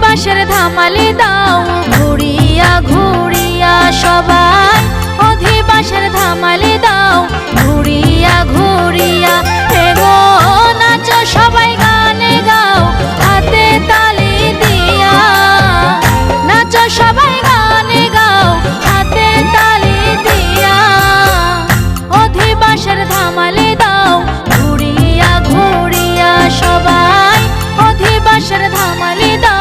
অধিবাসের ধামালি দাও ঘুরিয়া ঘুরিয়া সবাই, অধিবাসের ধামালি দাও ঘুরিয়া ঘুরিয়া। এগো নাচো সবাই গানে গাও হাতে তালি দিয়া, নাচো সবাই গানে গাও হাতে তালি দিয়া। অধিবাসের ধামালি দাও ঘুরিয়া ঘুরিয়া সবাই, অধিবাসের ধামালি দাও।